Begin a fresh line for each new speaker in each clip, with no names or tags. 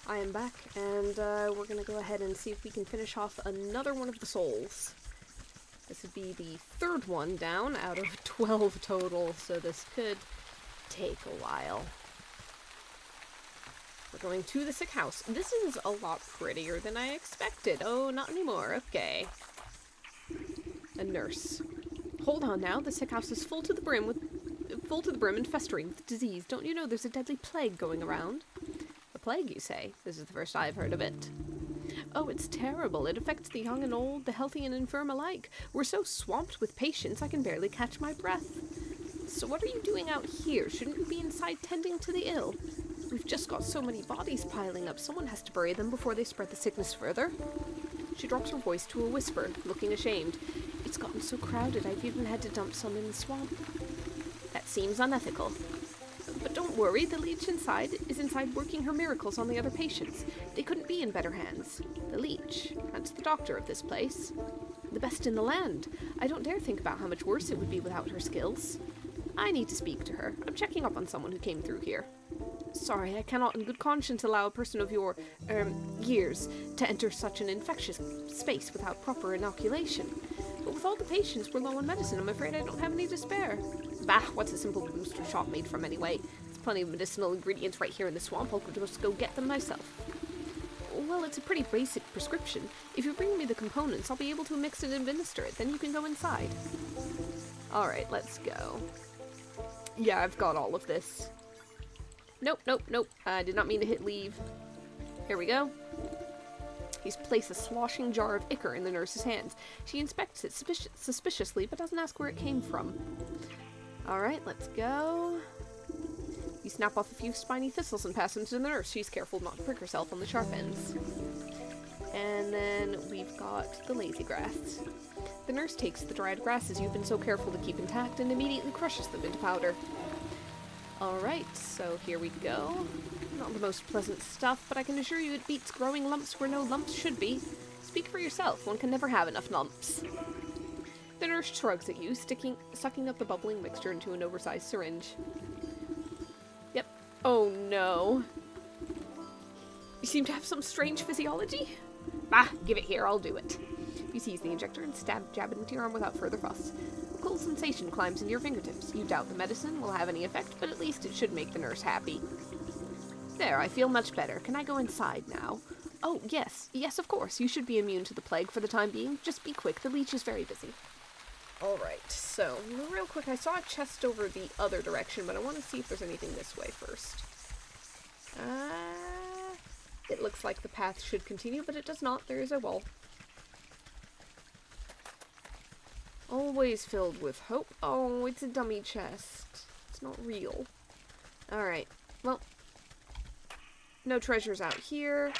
I am back, and we're gonna go ahead and see if we can finish off another one of the souls. This would be the third one down out of 12 total, so this could take a while. We're going to the Sickhouse. This is a lot prettier than I expected. Oh, not anymore. Okay. A nurse. Hold on now. The Sickhouse is full to the brim and festering with disease. Don't you know there's a deadly plague going around? A plague, you say? This is the first I've heard of it. Oh, it's terrible. It affects the young and old, the healthy and infirm alike. We're so swamped with patients I can barely catch my breath. So what are you doing out here? Shouldn't you be inside tending to the ill? We've just got so many bodies piling up. Someone has to bury them before they spread the sickness further. She drops her voice to a whisper, looking ashamed. It's gotten so crowded, I've even had to dump some in the swamp. That seems unethical. But don't worry, the Leech is inside working her miracles on the other patients. They couldn't be in better hands. The Leech, that's the doctor of this place. The best in the land. I don't dare think about how much worse it would be without her skills. I need to speak to her. I'm checking up on someone who came through here. Sorry, I cannot in good conscience allow a person of your, years to enter such an infectious space without proper inoculation. But with all the patients we're low on medicine, I'm afraid I don't have any to spare. Bah, what's a simple booster shot made from anyway? There's plenty of medicinal ingredients right here in the swamp. I'll just go get them myself. Well, it's a pretty basic prescription. If you bring me the components, I'll be able to mix and administer it. Then you can go inside. Alright, let's go. Yeah, I've got all of this. Nope. I did not mean to hit leave. Here we go. He's placed a sloshing jar of ichor in the nurse's hands. She inspects it suspiciously, but doesn't ask where it came from. Alright, let's go. You snap off a few spiny thistles and pass them to the nurse. She's careful not to prick herself on the sharp ends. And then we've got the lazy grass. The nurse takes the dried grasses you've been so careful to keep intact and immediately crushes them into powder. Alright, so here we go. Not the most pleasant stuff, but I can assure you it beats growing lumps where no lumps should be. Speak for yourself, one can never have enough lumps. The nurse shrugs at you, sucking up the bubbling mixture into an oversized syringe. Yep. Oh no. You seem to have some strange physiology? Bah, give it here, I'll do it. You seize the injector and jab it into your arm without further fuss. A cool sensation climbs into your fingertips. You doubt the medicine will have any effect, but at least it should make the nurse happy. There, I feel much better. Can I go inside now? Oh, yes, of course. You should be immune to the plague for the time being. Just be quick, the Leech is very busy. Alright, so, real quick, I saw a chest over the other direction, but I want to see if there's anything this way first. It looks like the path should continue, but it does not. There is a wall. Always filled with hope. Oh, it's a dummy chest. It's not real. Alright, well, no treasures out here.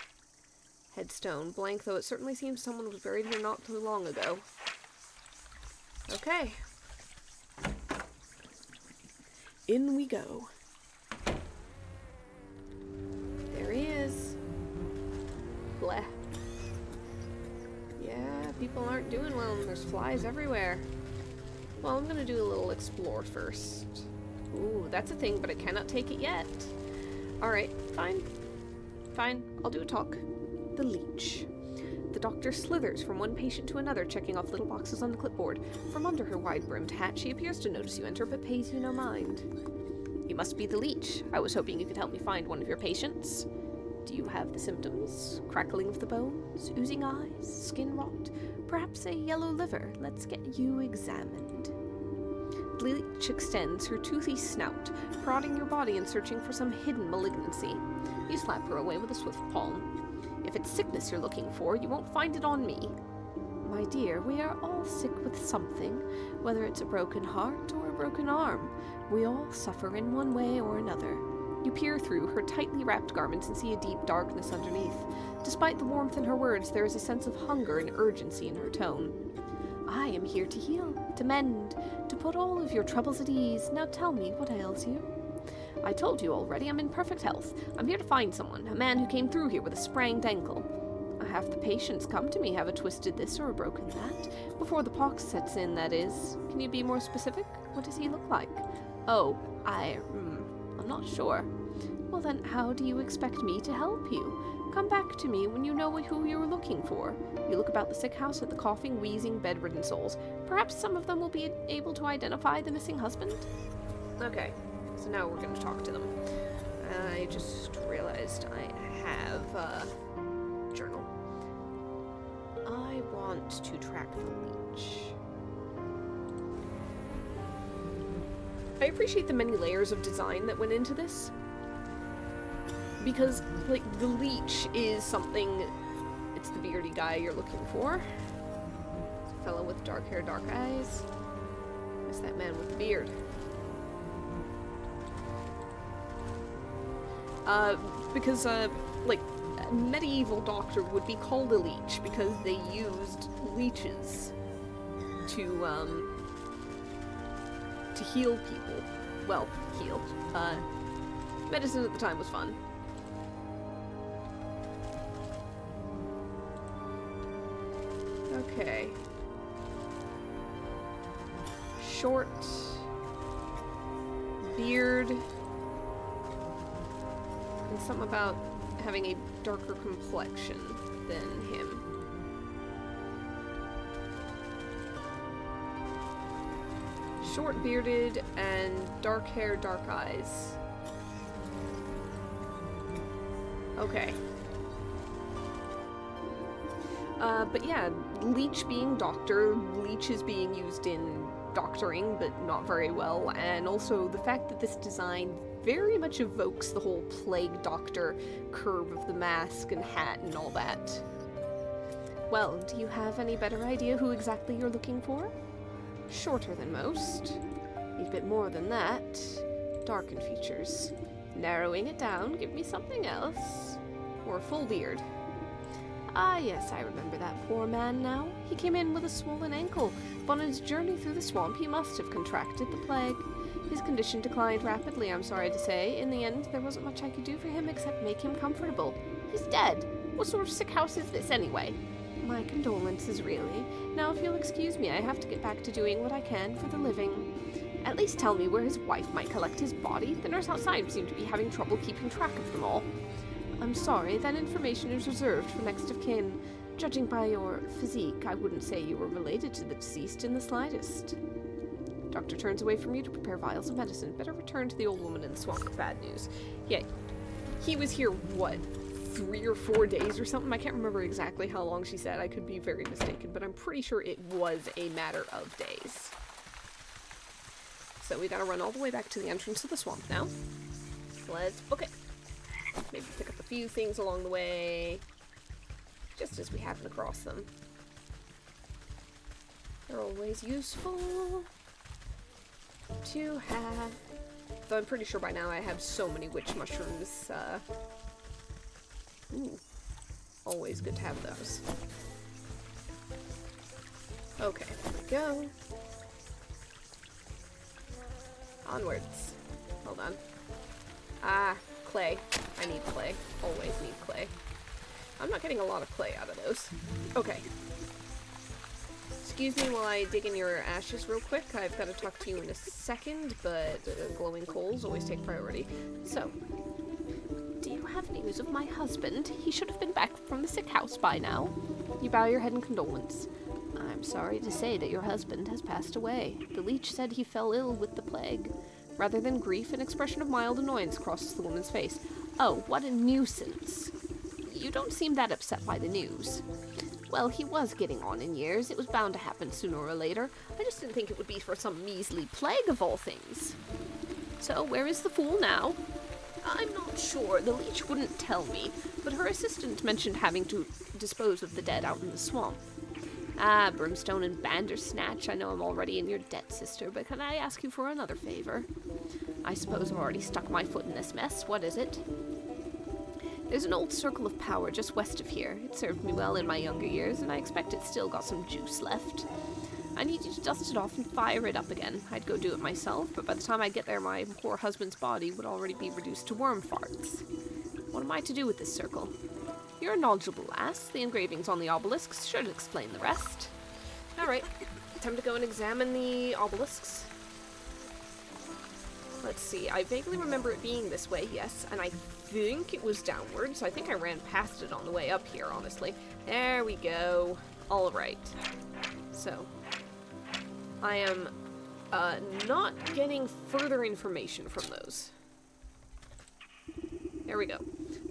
Headstone blank, though it certainly seems someone was buried here not too long ago. Okay. In we go. There he is. Bleh. Yeah, people aren't doing well and there's flies everywhere. Well, I'm gonna do a little explore first. Ooh, that's a thing, but I cannot take it yet. Alright, fine. I'll do a talk. The Leech. The doctor slithers from one patient to another, checking off little boxes on the clipboard. From under her wide-brimmed hat, she appears to notice you enter, but pays you no mind. You must be the Leech. I was hoping you could help me find one of your patients. Do you have the symptoms? Crackling of the bones? Oozing eyes? Skin rot? Perhaps a yellow liver? Let's get you examined. The Leech extends her toothy snout, prodding your body and searching for some hidden malignancy. You slap her away with a swift palm. If it's sickness you're looking for, you won't find it on me. My dear, we are all sick with something, whether it's a broken heart or a broken arm. We all suffer in one way or another. You peer through her tightly wrapped garments and see a deep darkness underneath. Despite the warmth in her words, there is a sense of hunger and urgency in her tone. I am here to heal, to mend, to put all of your troubles at ease. Now tell me, what ails you? I told you already, I'm in perfect health. I'm here to find someone, a man who came through here with a sprained ankle. Half the patients come to me have a twisted this or a broken that. Before the pox sets in, that is. Can you be more specific? What does he look like? Oh, I'm not sure. Well then, how do you expect me to help you? Come back to me when you know who you're looking for. You look about the sick house at the coughing, wheezing, bedridden souls. Perhaps some of them will be able to identify the missing husband? Okay, so now we're going to talk to them. I just realized I have a journal. I want to track the leech. I appreciate the many layers of design that went into this. Because, like, the leech is something... It's the beardy guy you're looking for. It's a fellow with dark hair, dark eyes. It's that man with the beard. Because, like, a medieval doctor would be called a leech because they used leeches to heal people. Well, heal. Medicine at the time was fun. Okay. Short. Beard. And something about having a darker complexion than him. Short bearded and dark hair, dark eyes. Okay. But yeah, Leech being doctor, Leech is being used in doctoring, but not very well, and also the fact that this design very much evokes the whole plague doctor curve of the mask and hat and all that. Well, do you have any better idea who exactly you're looking for? Shorter than most. Need a bit more than that. Darkened features. Narrowing it down, give me something else. Or a full beard. Ah, yes, I remember that poor man now. He came in with a swollen ankle, but on his journey through the swamp he must have contracted the plague. His condition declined rapidly, I'm sorry to say. In the end, there wasn't much I could do for him except make him comfortable. He's dead. What sort of sick house is this, anyway? My condolences, really. Now, if you'll excuse me, I have to get back to doing what I can for the living. At least tell me where his wife might collect his body. The nurse outside seemed to be having trouble keeping track of them all. I'm sorry, that information is reserved for next of kin. Judging by your physique, I wouldn't say you were related to the deceased in the slightest. Doctor turns away from you to prepare vials of medicine. Better return to the old woman in the swamp with bad news. Yeah, he was here, what, 3 or 4 days or something? I can't remember exactly how long she said. I could be very mistaken, but I'm pretty sure it was a matter of days. So we gotta run all the way back to the entrance of the swamp now. Let's book it. Maybe pick up a few things along the way, just as we happen across them. They're always useful to have. Though I'm pretty sure by now I have so many witch mushrooms. Always good to have those. Okay, there we go. Onwards. Hold on. Ah, clay. I need clay. Always need clay. I'm not getting a lot of clay out of those. Okay. Excuse me while I dig in your ashes real quick. I've got to talk to you in a second, but glowing coals always take priority. So, do you have news of my husband? He should have been back from the sick house by now. You bow your head in condolence. I'm sorry to say that your husband has passed away. The leech said he fell ill with the plague. Rather than grief, an expression of mild annoyance crosses the woman's face. Oh, what a nuisance. You don't seem that upset by the news. Well, he was getting on in years. It was bound to happen sooner or later. I just didn't think it would be for some measly plague of all things. So, where is the fool now? I'm not sure. The leech wouldn't tell me, but her assistant mentioned having to dispose of the dead out in the swamp. Ah, Brimstone and Bandersnatch, I know I'm already in your debt, sister, but can I ask you for another favor? I suppose I've already stuck my foot in this mess. What is it? There's an old circle of power just west of here. It served me well in my younger years, and I expect it's still got some juice left. I need you to dust it off and fire it up again. I'd go do it myself, but by the time I get there, my poor husband's body would already be reduced to worm farts. What am I to do with this circle? You're a knowledgeable lass. The engravings on the obelisks should explain the rest. Alright, time to go and examine the obelisks. Let's see, I vaguely remember it being this way, yes, and I think it was downwards. I think I ran past it on the way up here, honestly. There we go. Alright. So, I am not getting further information from those. There we go.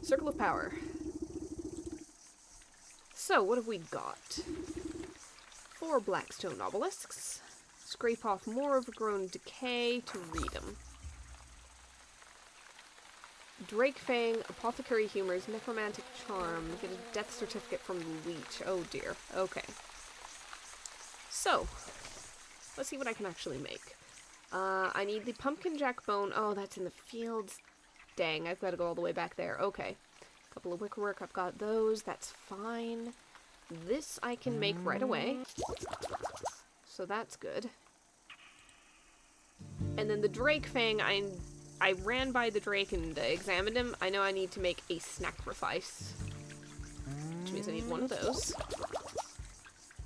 Circle of Power. So, what have we got? 4 blackstone obelisks. Scrape off more overgrown decay to read them. Drake Fang, Apothecary Humors, Necromantic Charm. Get a death certificate from Leech. Oh dear. Okay. So, let's see what I can actually make. I need the pumpkin jack bone. Oh, that's in the fields. Dang, I've got to go all the way back there. Okay. Couple of wickerwork. I've got those. That's fine. This I can make right away. So that's good. And then the Drake Fang, I ran by the Drake and examined him. I know I need to make a sacrifice. Which means I need one of those.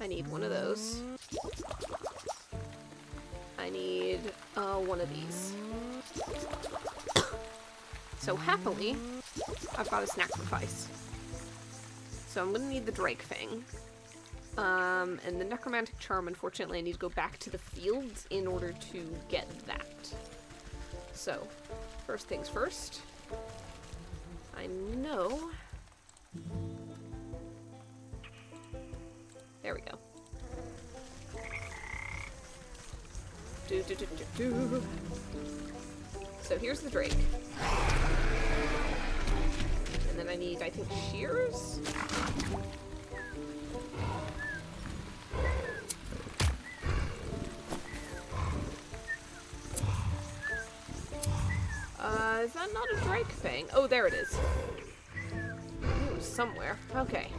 I need one of those. I need one of these. So happily, I've got a sacrifice. So I'm gonna need the Drake Fang. And the Necromantic Charm, unfortunately, I need to go back to the fields in order to get that. So, first things first. I know... There we go. So here's the Drake. And then I need, I think, shears? Is that not a Drake Fang? Oh, there it is. Ooh, somewhere. Okay.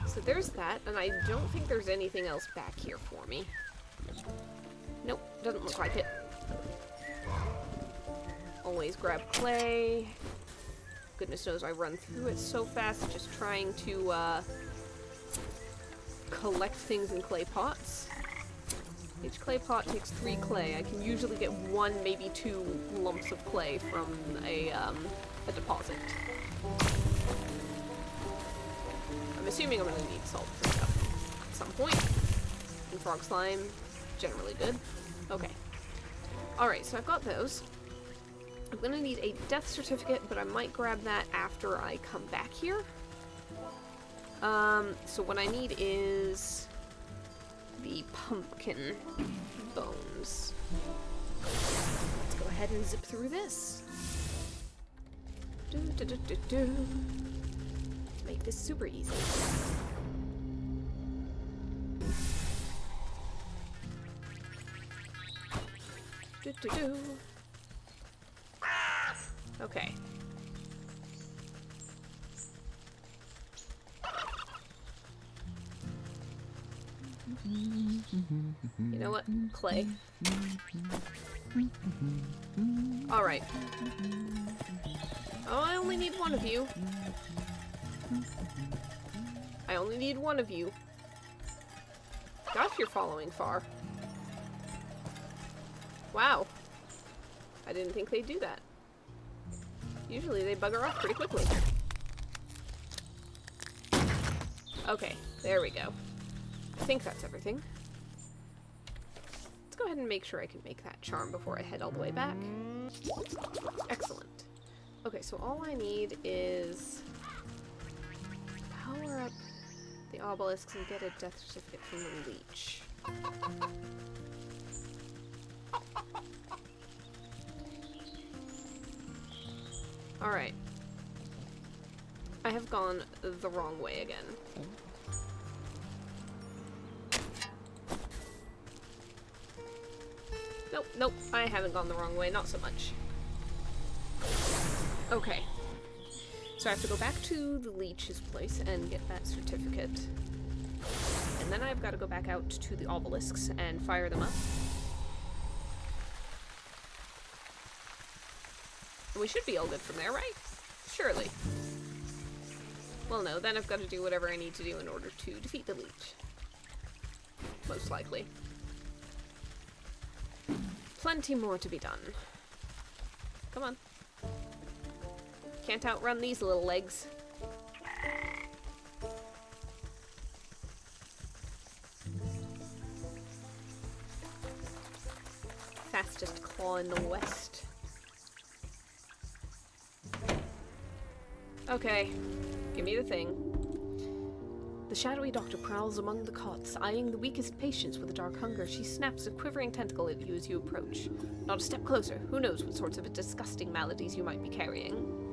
So there's that, and I don't think there's anything else back here for me. Nope, doesn't look like it. Always grab clay. Goodness knows I run through it so fast, just trying to, collect things in clay pots. Each clay pot takes 3 clay. I can usually get 1, maybe 2 lumps of clay from a deposit. I'm assuming I'm going to need salt for stuff at some point. And frog slime, generally good. Okay. Alright, so I've got those. I'm going to need a death certificate, but I might grab that after I come back here. So what I need is... the pumpkin bones. Let's go ahead and zip through this. Make this super easy. Okay. You know what? Clay. Alright. Oh, I only need one of you. I only need one of you. Gosh, you're following far. Wow. I didn't think they'd do that. Usually they bugger off pretty quickly. Okay, there we go. I think that's everything. Let's go ahead and make sure I can make that charm before I head all the way back. Excellent. Okay, so all I need is power up the obelisks and get a death certificate from the Leech. Alright. I have gone the wrong way again. Nope, nope, I haven't gone the wrong way, not so much. Okay. So I have to go back to the Leech's place and get that certificate. And then I've got to go back out to the obelisks and fire them up. And we should be all good from there, right? Surely. Well, no, then I've got to do whatever I need to do in order to defeat the Leech. Most likely. Plenty more to be done. Come on. Can't outrun these little legs. Fastest claw in the west. Okay, give me the thing. The shadowy doctor prowls among the cots, eyeing the weakest patients with a dark hunger. She snaps a quivering tentacle at you as you approach. Not a step closer. Who knows what sorts of disgusting maladies you might be carrying.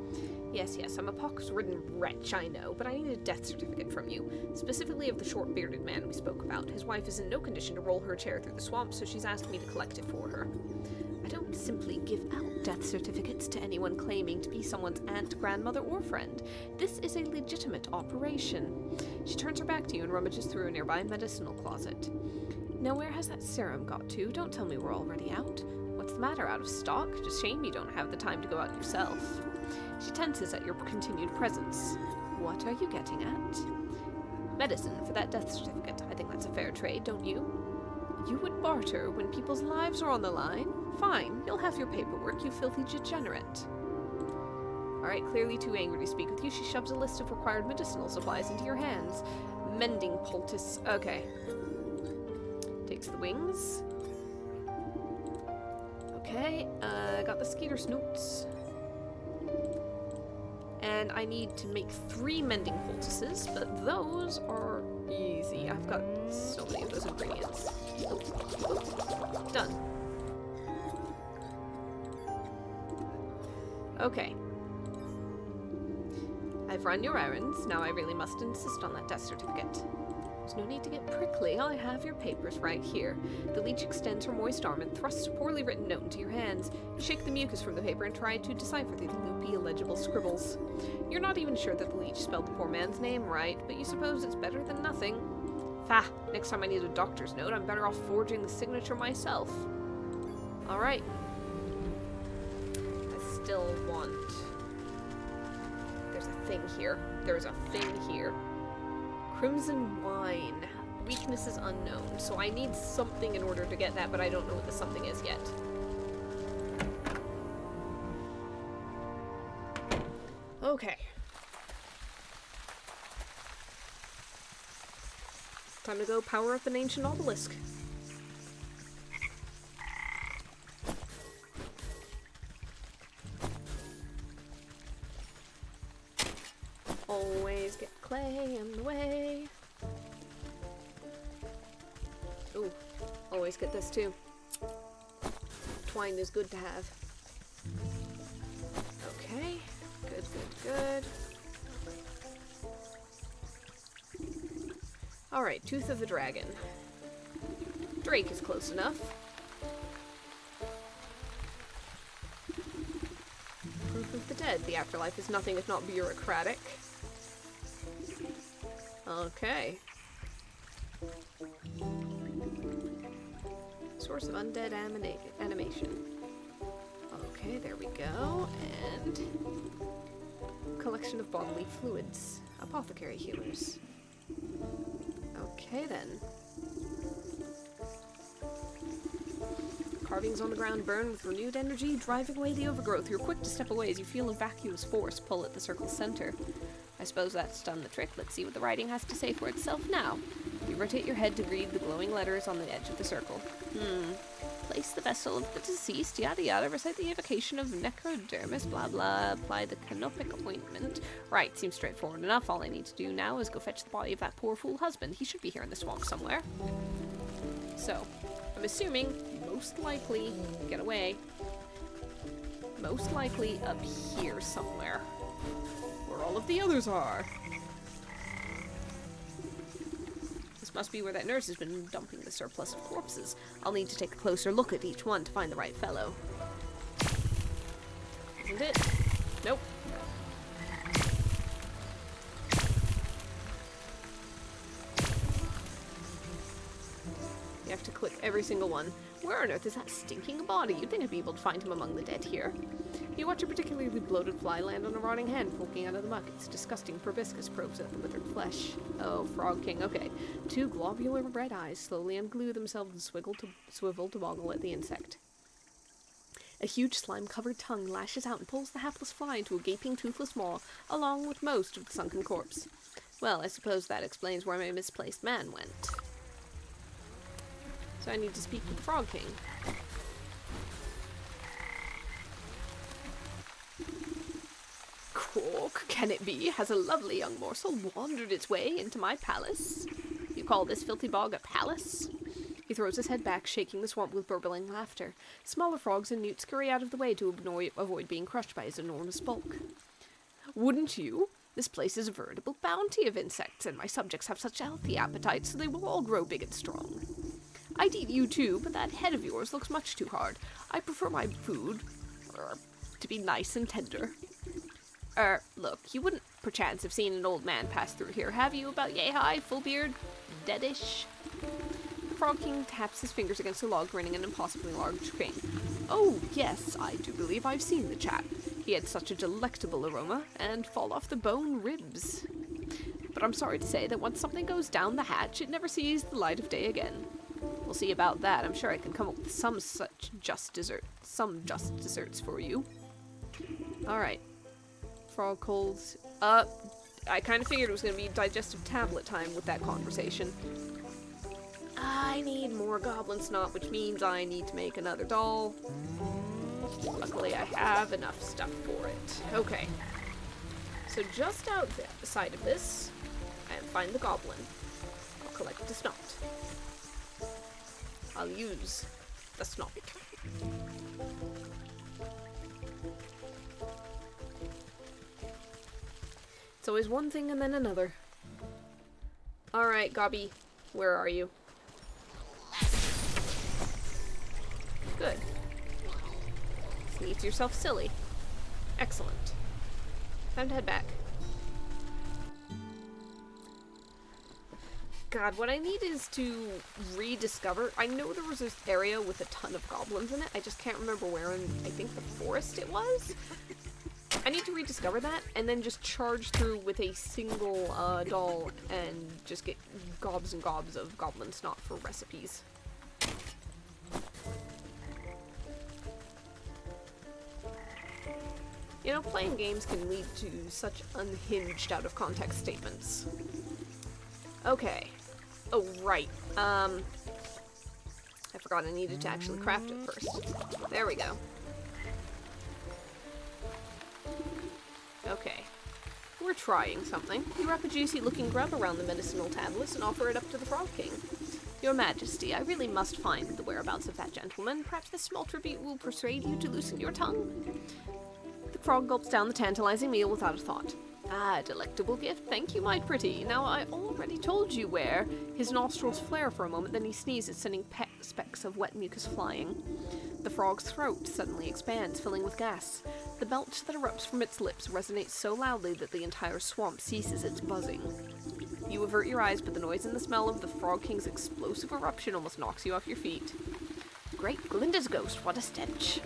Yes, I'm a pox-ridden wretch, I know, but I need a death certificate from you. Specifically of the short-bearded man we spoke about. His wife is in no condition to roll her chair through the swamp, so she's asked me to collect it for her. I don't simply give out death certificates to anyone claiming to be someone's aunt, grandmother, or friend. This is a legitimate operation. She turns her back to you and rummages through a nearby medicinal closet. Now where has that serum got to? Don't tell me we're already out. What's the matter, out of stock? Just shame you don't have the time to go out yourself. She tenses at your continued presence. What are you getting at? Medicine for that death certificate. I think that's a fair trade, don't you? You would barter when people's lives are on the line? Fine, you'll have your paperwork, you filthy degenerate. Alright, clearly too angry to speak with you, she shoves a list of required medicinal supplies into your hands. Mending poultice. Okay. Takes the wings. Okay, got the skeeter snoots. And I need to make 3 mending poultices, but those are easy. I've got so many of those ingredients. Done. Okay. I've run your errands. Now I really must insist on that death certificate. There's no need to get prickly. I have your papers right here. The leech extends her moist arm and thrusts a poorly written note into your hands. You shake the mucus from the paper and try to decipher the loopy, illegible scribbles. You're not even sure that the leech spelled the poor man's name right, but you suppose it's better than nothing. Fa! Next time I need a doctor's note, I'm better off forging the signature myself. Alright. I still want... There's a thing here. There's a thing here. Crimson wine. Weakness is unknown, so I need something in order to get that, but I don't know what the something is yet. Okay. Time to go power up an ancient obelisk. Always get clay in the way. Ooh, always get this too. Twine is good to have. Okay, good. Alright, Tooth of the Dragon. Drake is close enough. Proof of the dead. The afterlife is nothing if not bureaucratic. Okay. Source of undead animation. Okay, there we go. And collection of bodily fluids. Apothecary healers. Okay then. Carvings on the ground burn with renewed energy, driving away the overgrowth. You're quick to step away as you feel a vacuous force pull at the circle's center. I suppose that's done the trick. Let's see what the writing has to say for itself now. You rotate your head to read the glowing letters on the edge of the circle. Place the vessel of the deceased, yada yada, recite the evocation of necrodermis, blah blah, apply the canopic ointment. Right, seems straightforward enough. All I need to do now is go fetch the body of that poor fool husband. He should be here in the swamp somewhere. So, I'm assuming, most likely, get away, most likely up here somewhere. Where all of the others are. This must be where that nurse has been dumping the surplus of corpses. I'll need to take a closer look at each one to find the right fellow. Isn't it? Nope. You have to click every single one. Where on earth is that stinking body? You'd think I'd be able to find him among the dead here. You watch a particularly bloated fly land on a rotting hand poking out of the muck. Its disgusting proboscis probes at the withered flesh. Oh, Frog King, okay. 2 globular red eyes slowly unglue themselves and swivel to boggle at the insect. A huge slime-covered tongue lashes out and pulls the hapless fly into a gaping, toothless maw, along with most of the sunken corpse. Well, I suppose that explains where my misplaced man went. So I need to speak with the Frog King. Quark, can it be? Has a lovely young morsel wandered its way into my palace? You call this filthy bog a palace? He throws his head back, shaking the swamp with burbling laughter. Smaller frogs and newts scurry out of the way to avoid being crushed by his enormous bulk. Wouldn't you? This place is a veritable bounty of insects, and my subjects have such healthy appetites, so they will all grow big and strong. I'd eat you too, but that head of yours looks much too hard. I prefer my food to be nice and tender. Look, you wouldn't perchance have seen an old man pass through here, have you? About yay high, full beard, deadish? The Frog King taps his fingers against a log, grinning an impossibly large grin. Oh, yes, I do believe I've seen the chap. He had such a delectable aroma, and fall-off-the-bone ribs. But I'm sorry to say that once something goes down the hatch, it never sees the light of day again. We'll see about that. I'm sure I can come up with some just desserts for you. Alright. Frog calls. I kind of figured it was going to be digestive tablet time with that conversation. I need more goblin snot, which means I need to make another doll. Luckily, I have enough stuff for it. Okay. So just outside of this, I find the goblin. I'll collect the snot. I'll use the snot. It's always one thing and then another. Alright, Gobby, where are you? Good. Sneeze yourself silly. Excellent. Time to head back. God, what I need is to rediscover... I know there was this area with a ton of goblins in it. I just can't remember where in, I think, the forest it was. I need to rediscover that, and then just charge through with a single doll and just get gobs and gobs of goblin snot for recipes. You know, playing games can lead to such unhinged, out-of-context statements. Okay. Oh, right. I forgot I needed to actually craft it first. There we go. Okay. We're trying something. You wrap a juicy-looking grub around the medicinal tablets and offer it up to the Frog King. Your Majesty, I really must find the whereabouts of that gentleman. Perhaps this small tribute will persuade you to loosen your tongue. The frog gulps down the tantalizing meal without a thought. Ah, delectable gift. Thank you, my pretty. Now, I already told you where. His nostrils flare for a moment, then he sneezes, sending specks of wet mucus flying. The frog's throat suddenly expands, filling with gas. The belch that erupts from its lips resonates so loudly that the entire swamp ceases its buzzing. You avert your eyes, but the noise and the smell of the Frog King's explosive eruption almost knocks you off your feet. Great Glinda's ghost, what a stench!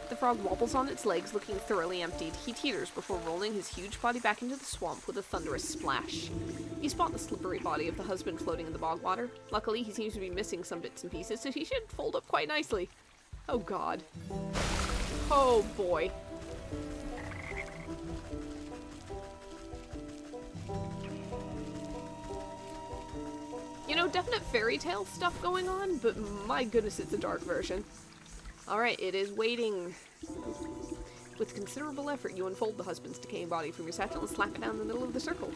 The frog wobbles on its legs, looking thoroughly emptied. He teeters before rolling his huge body back into the swamp with a thunderous splash. You spot the slippery body of the husband floating in the bog water. Luckily, he seems to be missing some bits and pieces, so he should fold up quite nicely. Oh god. Oh boy. You know, definite fairy tale stuff going on, but my goodness, it's a dark version. Alright, it is waiting. With considerable effort, you unfold the husband's decaying body from your satchel and slap it down the middle of the circle.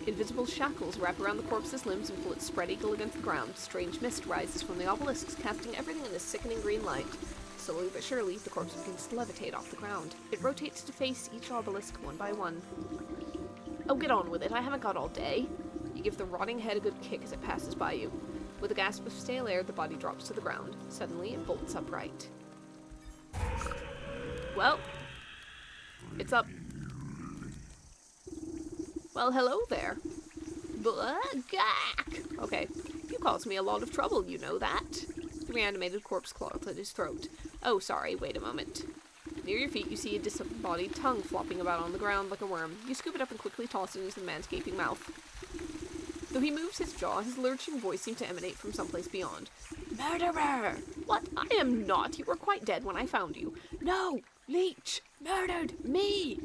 Invisible shackles wrap around the corpse's limbs and pull it spread eagle against the ground. Strange mist rises from the obelisks, casting everything in a sickening green light. Slowly but surely, the corpse begins to levitate off the ground. It rotates to face each obelisk one by one. Oh, get on with it. I haven't got all day. You give the rotting head a good kick as it passes by you. With a gasp of stale air, the body drops to the ground. Suddenly, it bolts upright. Well, it's up. Well, hello there. Okay, you caused me a lot of trouble, you know that. The reanimated corpse clawed at his throat. Oh, sorry, wait a moment. Near your feet, you see a disembodied tongue flopping about on the ground like a worm. You scoop it up and quickly toss it into the man's gaping mouth. Though he moves his jaw, his lurching voice seems to emanate from someplace beyond. Murderer! What? I am not. You were quite dead when I found you. No! Leech! Murdered me!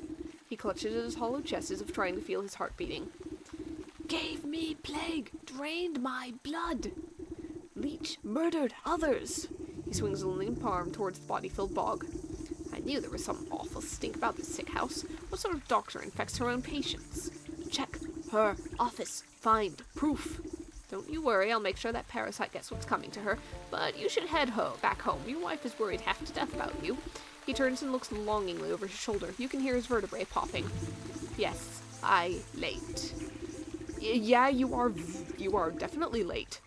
He clutches at his hollow chest as if trying to feel his heart beating. Gave me plague! Drained my blood! Leech murdered others! He swings a limp arm towards the body-filled bog. I knew there was some awful stink about this sick house. What sort of doctor infects her own patients? Check her office. Find proof. Don't you worry, I'll make sure that parasite gets what's coming to her. But you should head back home. Your wife is worried half to death about you. He turns and looks longingly over his shoulder. You can hear his vertebrae popping. Yes, late. Yeah, you are definitely late.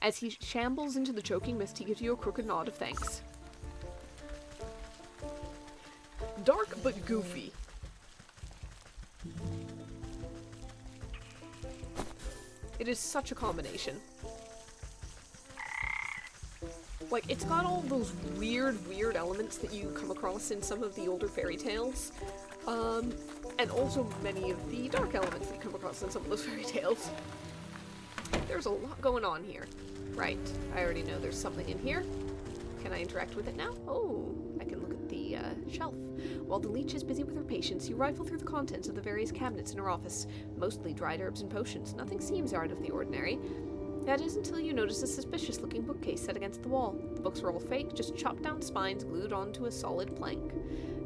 As he shambles into the choking mist, he gives you a crooked nod of thanks. Dark but goofy. It is such a combination. Like, it's got all those weird elements that you come across in some of the older fairy tales. And also many of the dark elements that you come across in some of those fairy tales. There's a lot going on here. Right, I already know there's something in here. Can I interact with it now? Oh, I can look at the shelf. While the leech is busy with her patients, you rifle through the contents of the various cabinets in her office. Mostly dried herbs and potions. Nothing seems out of the ordinary. That is until you notice a suspicious-looking bookcase set against the wall. The books are all fake, just chopped down spines glued onto a solid plank.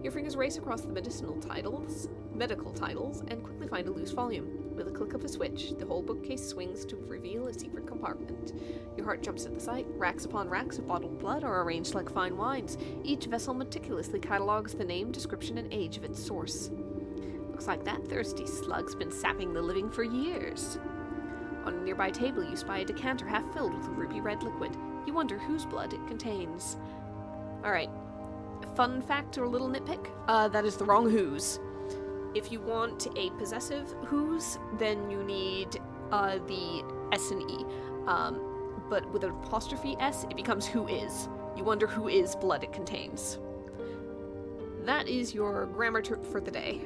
Your fingers race across the medical titles, and quickly find a loose volume. With a click of a switch, the whole bookcase swings to reveal a secret compartment. Your heart jumps at the sight. Racks upon racks of bottled blood are arranged like fine wines. Each vessel meticulously catalogues the name, description, and age of its source. Looks like that thirsty slug's been sapping the living for years. On a nearby table, you spy a decanter half filled with a ruby red liquid. You wonder whose blood it contains. Alright. Fun fact or a little nitpick? That is the wrong whose. If you want a possessive whose, then you need the S and E. But with an apostrophe S, it becomes who is. You wonder who is blood it contains. That is your grammar tip for the day.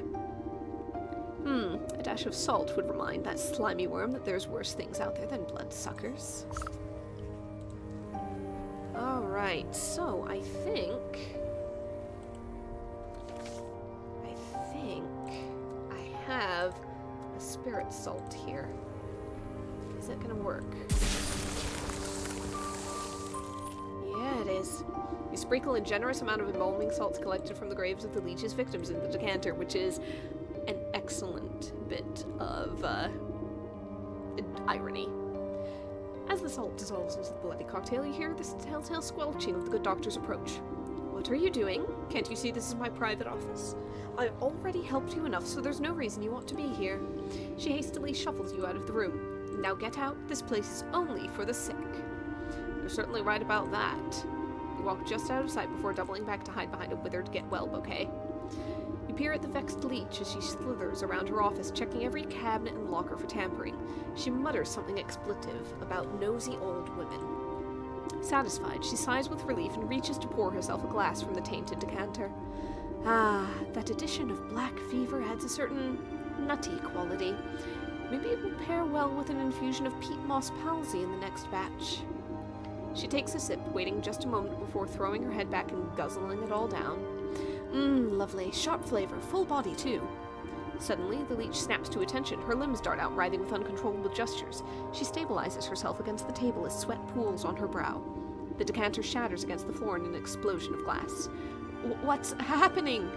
A dash of salt would remind that slimy worm that there's worse things out there than bloodsuckers. Alright, so I think I have a spirit salt here. Is that gonna work? Yeah, it is. You sprinkle a generous amount of embalming salts collected from the graves of the leech's victims in the decanter, which is an excellent bit of irony. As the salt dissolves into the bloody cocktail, you hear this telltale squelching of the good doctor's approach. What are you doing? Can't you see this is my private office? I've already helped you enough, so there's no reason you ought to be here. She hastily shuffles you out of the room. Now get out. This place is only for the sick. You're certainly right about that. You walk just out of sight before doubling back to hide behind a withered get-well bouquet. You peer at the vexed leech as she slithers around her office, checking every cabinet and locker for tampering. She mutters something expletive about nosy old women. Satisfied, she sighs with relief and reaches to pour herself a glass from the tainted decanter. Ah, that addition of black fever adds a certain nutty quality. Maybe it will pair well with an infusion of peat moss palsy in the next batch. She takes a sip, waiting just a moment before throwing her head back and guzzling it all down. Lovely. Sharp flavor. Full body, too. Suddenly, the leech snaps to attention. Her limbs dart out, writhing with uncontrollable gestures. She stabilizes herself against the table as sweat pools on her brow. The decanter shatters against the floor in an explosion of glass. What's happening?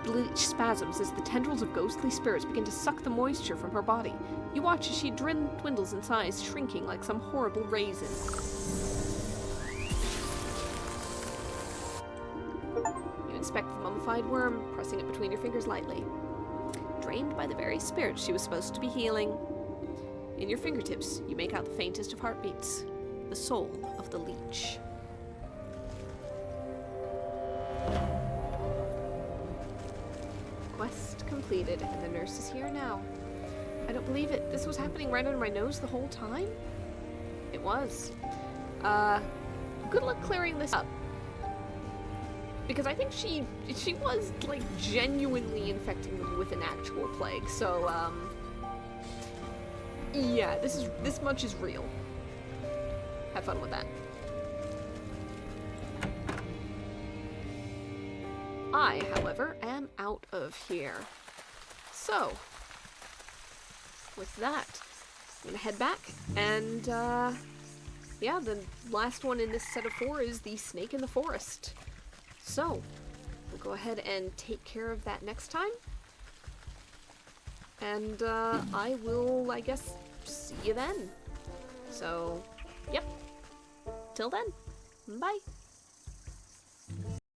The leech spasms as the tendrils of ghostly spirits begin to suck the moisture from her body. You watch as she dwindles in size, shrinking like some horrible raisin. You inspect the mummified worm, pressing it between your fingers lightly. Drained by the very spirit she was supposed to be healing. In your fingertips, you make out the faintest of heartbeats. The soul of the leech. Quest completed, and the nurse is here now. I don't believe it. This was happening right under my nose the whole time? It was. Good luck clearing this up. Because I think she was, like, genuinely infecting them with an actual plague, so, yeah, this much is real. Have fun with that. I, however, am out of here. So, with that, I'm gonna head back, and, yeah, the last one in this set of 4 is the snake in the forest. So, we'll go ahead and take care of that next time. And, I will, I guess, see you then. So, yep. Till then, bye.